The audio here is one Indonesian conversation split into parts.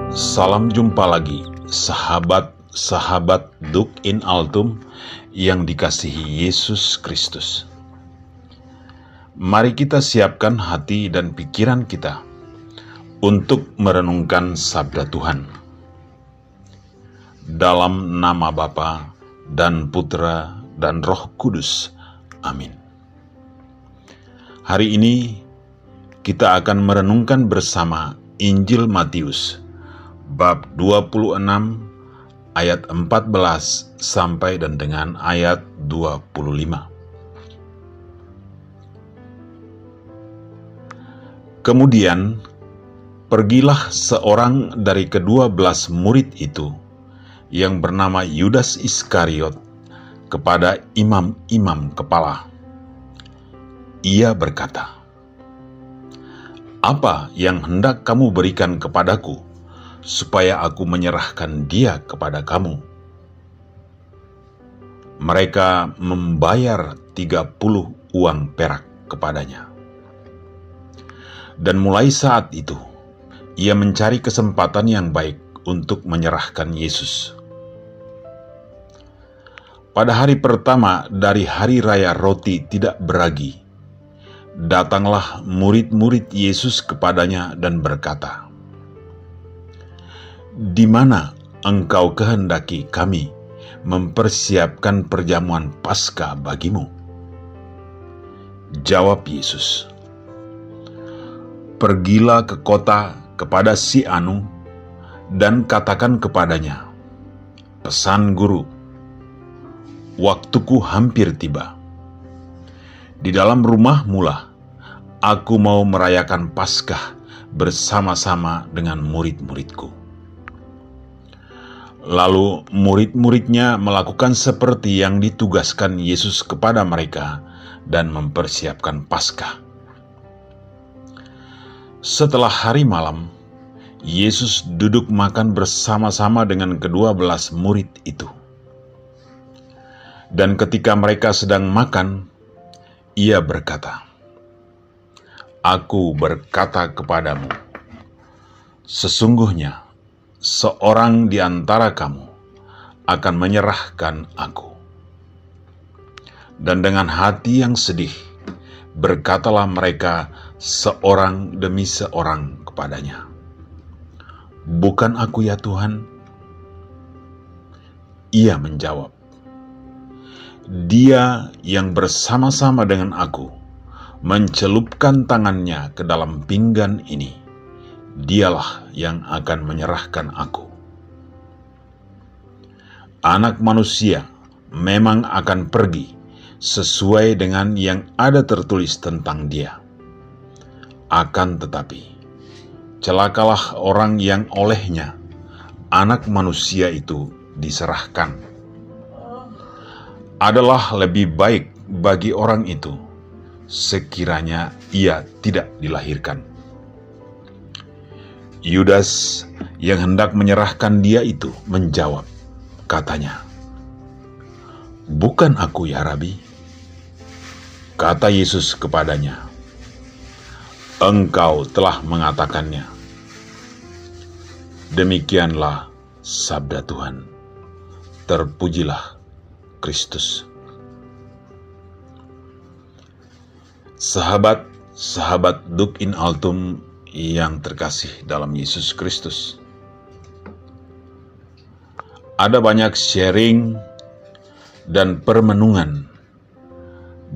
Salam jumpa lagi, sahabat-sahabat Duk in Altum yang dikasihi Yesus Kristus. Mari kita siapkan hati dan pikiran kita untuk merenungkan sabda Tuhan. Dalam nama Bapa dan Putra dan Roh Kudus. Amin. Hari ini kita akan merenungkan bersama Injil Matius bab 26 ayat 14 sampai dan dengan ayat 25. Kemudian pergilah seorang dari ke-12 murid itu yang bernama Yudas Iskariot kepada imam-imam kepala. Ia berkata, "Apa yang hendak kamu berikan kepadaku, supaya aku menyerahkan dia kepada kamu?" Mereka membayar 30 uang perak kepadanya. Dan mulai saat itu, ia mencari kesempatan yang baik untuk menyerahkan Yesus. Pada hari pertama dari hari raya roti tidak beragi, datanglah murid-murid Yesus kepadanya dan berkata, "Di mana engkau kehendaki kami mempersiapkan perjamuan Paskah bagimu?" Jawab Yesus, "Pergilah ke kota kepada si Anu dan katakan kepadanya, pesan Guru, waktuku hampir tiba. Di dalam rumahmu lah aku mau merayakan Paskah bersama-sama dengan murid-muridku." Lalu murid-muridnya melakukan seperti yang ditugaskan Yesus kepada mereka dan mempersiapkan Paskah. Setelah hari malam, Yesus duduk makan bersama-sama dengan ke-12 murid itu. Dan ketika mereka sedang makan, ia berkata, "Aku berkata kepadamu, sesungguhnya seorang di antara kamu akan menyerahkan aku." Dan dengan hati yang sedih, berkatalah mereka seorang demi seorang kepadanya, "Bukan aku ya Tuhan?" Ia menjawab, "Dia yang bersama-sama dengan aku mencelupkan tangannya ke dalam pinggan ini, dialah yang akan menyerahkan aku. Anak manusia memang akan pergi sesuai dengan yang ada tertulis tentang dia. Akan tetapi, celakalah orang yang olehnya anak manusia itu diserahkan. Adalah lebih baik bagi orang itu sekiranya ia tidak dilahirkan." Yudas yang hendak menyerahkan dia itu menjawab, katanya, "Bukan aku ya Rabi." Kata Yesus kepadanya, "Engkau telah mengatakannya." Demikianlah sabda Tuhan. Terpujilah Kristus. Sahabat-sahabat Duk in Altum yang terkasih dalam Yesus Kristus, ada banyak sharing dan permenungan,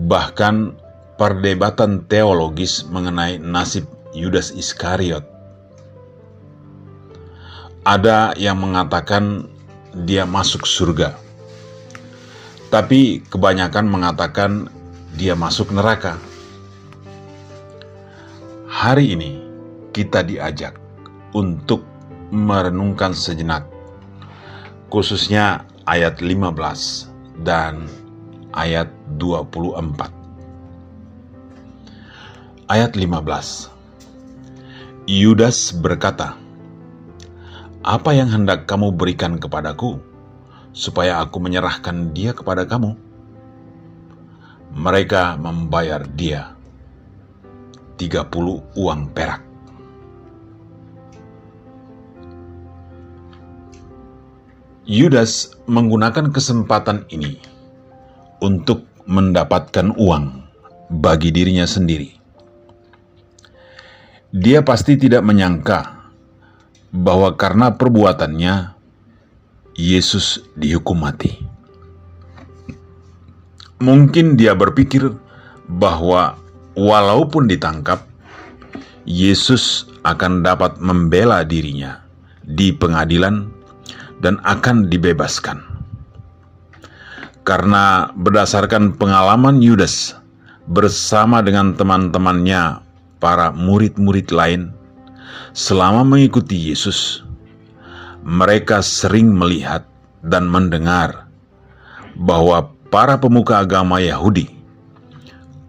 bahkan perdebatan teologis mengenai nasib Yudas Iskariot. Ada yang mengatakan dia masuk surga, tapi kebanyakan mengatakan dia masuk neraka. Hari ini kita diajak untuk merenungkan sejenak, khususnya ayat 15 dan ayat 24. Ayat 15. Yudas berkata, "Apa yang hendak kamu berikan kepadaku, supaya aku menyerahkan dia kepada kamu?" Mereka membayar dia 30 uang perak. Yudas menggunakan kesempatan ini untuk mendapatkan uang bagi dirinya sendiri. Dia pasti tidak menyangka bahwa karena perbuatannya Yesus dihukum mati. Mungkin dia berpikir bahwa walaupun ditangkap, Yesus akan dapat membela dirinya di pengadilan dan akan dibebaskan. Karena berdasarkan pengalaman Yudas bersama dengan teman-temannya, para murid-murid lain, selama mengikuti Yesus, mereka sering melihat dan mendengar bahwa para pemuka agama Yahudi,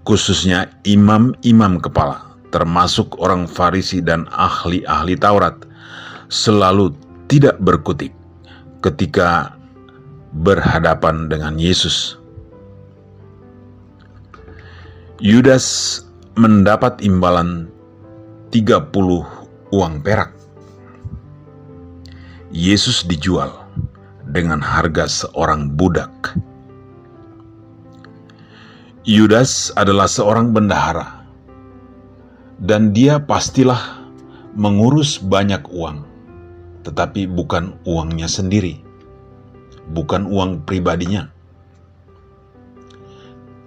khususnya imam-imam kepala, termasuk orang Farisi dan ahli-ahli Taurat, selalu tidak berkutik ketika berhadapan dengan Yesus. Yudas mendapat imbalan 30 uang perak. Yesus dijual dengan harga seorang budak. Yudas adalah seorang bendahara, dan dia pastilah mengurus banyak uang, tetapi bukan uangnya sendiri, bukan uang pribadinya.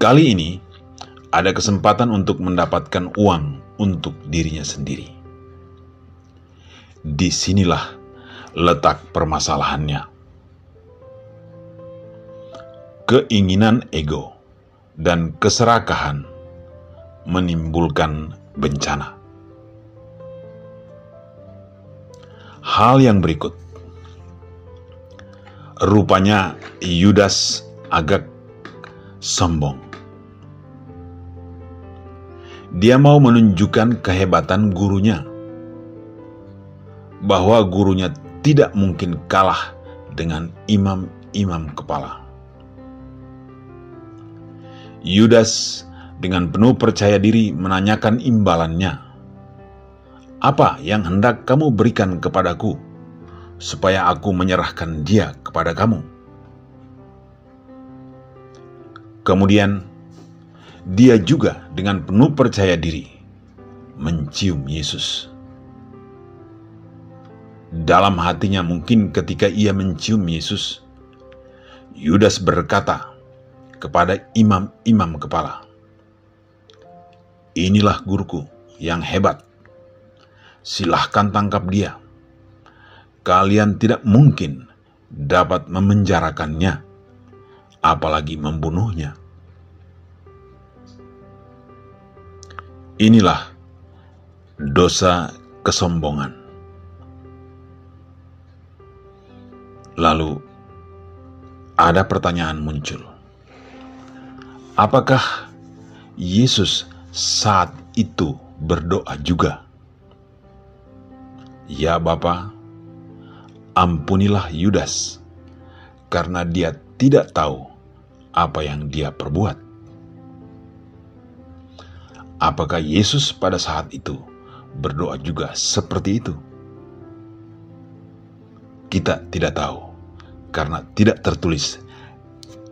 Kali ini ada kesempatan untuk mendapatkan uang untuk dirinya sendiri. Disinilah letak permasalahannya. Keinginan ego dan keserakahan menimbulkan bencana. Hal yang berikut, rupanya Yudas agak sombong. Dia mau menunjukkan kehebatan gurunya, bahwa gurunya tidak mungkin kalah dengan imam-imam kepala. Yudas dengan penuh percaya diri menanyakan imbalannya. Apa yang hendak kamu berikan kepadaku, supaya aku menyerahkan dia kepada kamu? Kemudian, dia juga dengan penuh percaya diri mencium Yesus. Dalam hatinya mungkin ketika ia mencium Yesus, Yudas berkata kepada imam-imam kepala, "Inilah guruku yang hebat. Silahkan tangkap dia. Kalian tidak mungkin dapat memenjarakannya, apalagi membunuhnya." Inilah dosa kesombongan. Lalu ada pertanyaan muncul. Apakah Yesus saat itu berdoa juga? Ya Bapa, ampunilah Yudas, karena dia tidak tahu apa yang dia perbuat. Apakah Yesus pada saat itu berdoa juga seperti itu? Kita tidak tahu, karena tidak tertulis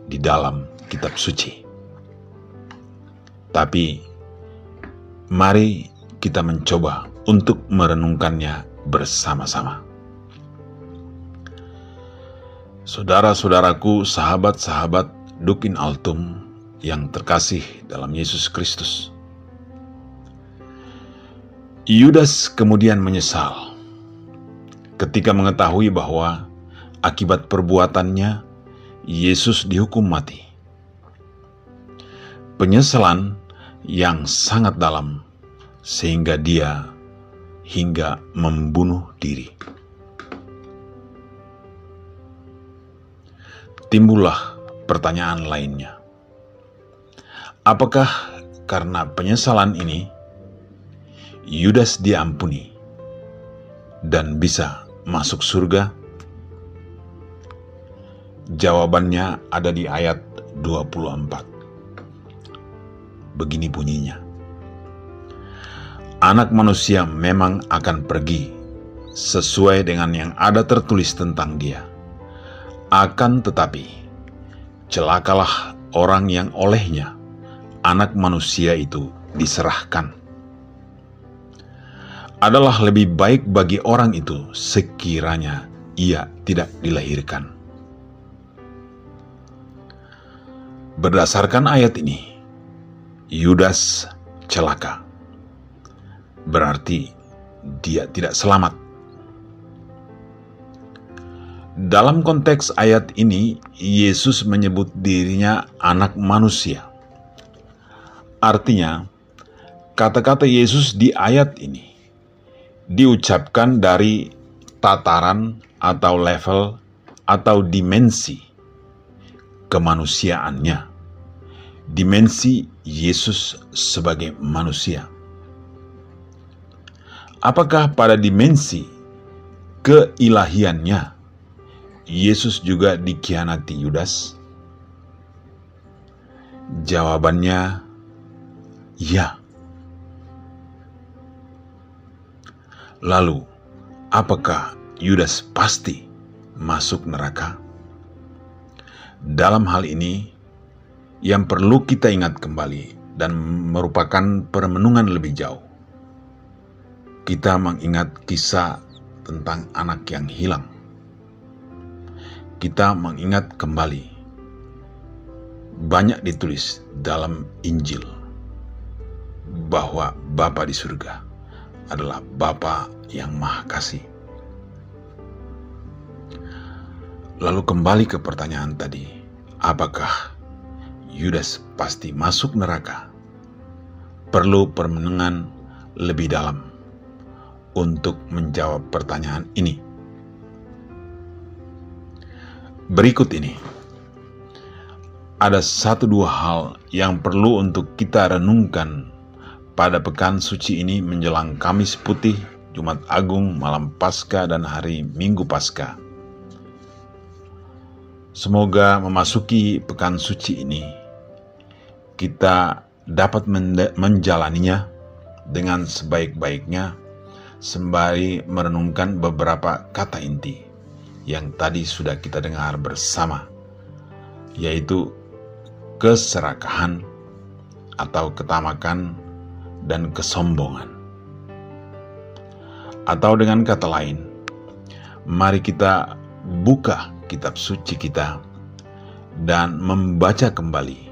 di dalam kitab suci. Tapi, mari kita mencoba untuk merenungkannya bersama-sama. Saudara-saudaraku, sahabat-sahabat Dukin Altum yang terkasih dalam Yesus Kristus, Yudas kemudian menyesal ketika mengetahui bahwa akibat perbuatannya Yesus dihukum mati. Penyesalan yang sangat dalam sehingga dia hingga membunuh diri. Timbullah pertanyaan lainnya. Apakah karena penyesalan ini Yudas diampuni dan bisa masuk surga? Jawabannya ada di ayat 24. Begini bunyinya. Anak manusia memang akan pergi sesuai dengan yang ada tertulis tentang dia. Akan tetapi, celakalah orang yang olehnya Anak Manusia itu diserahkan. Adalah lebih baik bagi orang itu sekiranya ia tidak dilahirkan. Berdasarkan ayat ini, Yudas celaka. Berarti dia tidak selamat. Dalam konteks ayat ini, Yesus menyebut dirinya Anak Manusia. Artinya, kata-kata Yesus di ayat ini diucapkan dari tataran atau level atau dimensi kemanusiaannya, dimensi Yesus sebagai manusia. Apakah pada dimensi keilahiannya Yesus juga dikhianati Yudas? Jawabannya ya. Lalu, apakah Yudas pasti masuk neraka? Dalam hal ini, yang perlu kita ingat kembali dan merupakan perenungan lebih jauh, kita mengingat kisah tentang anak yang hilang. Kita mengingat kembali, banyak ditulis dalam Injil bahwa Bapa di surga adalah Bapa yang Maha Kasih. Lalu kembali ke pertanyaan tadi, apakah Yudas pasti masuk neraka? Perlu perenungan lebih dalam untuk menjawab pertanyaan ini. Berikut ini, ada 1-2 hal yang perlu untuk kita renungkan pada pekan suci ini menjelang Kamis Putih, Jumat Agung, malam Paskah, dan hari Minggu Paskah. Semoga memasuki pekan suci ini, kita dapat menjalaninya dengan sebaik-baiknya sembari merenungkan beberapa kata inti yang tadi sudah kita dengar bersama, yaitu keserakahan atau ketamakan dan kesombongan. Atau dengan kata lain, mari kita buka kitab suci kita dan membaca kembali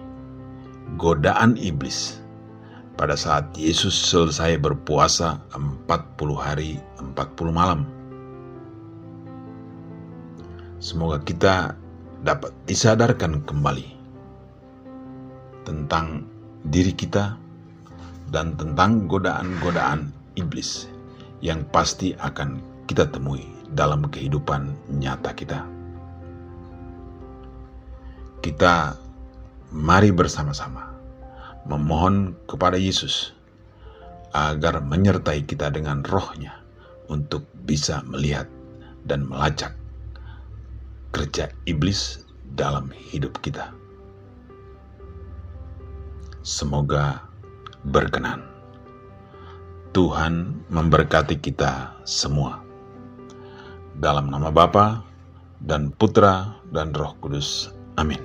godaan iblis pada saat Yesus selesai berpuasa 40 hari 40 malam. Semoga kita dapat disadarkan kembali tentang diri kita dan tentang godaan-godaan iblis yang pasti akan kita temui dalam kehidupan nyata kita. Kita mari bersama-sama memohon kepada Yesus agar menyertai kita dengan roh-Nya untuk bisa melihat dan melacak kerja iblis dalam hidup kita. Semoga berkenan. Tuhan memberkati kita semua. Dalam nama Bapa dan Putra dan Roh Kudus. Amin.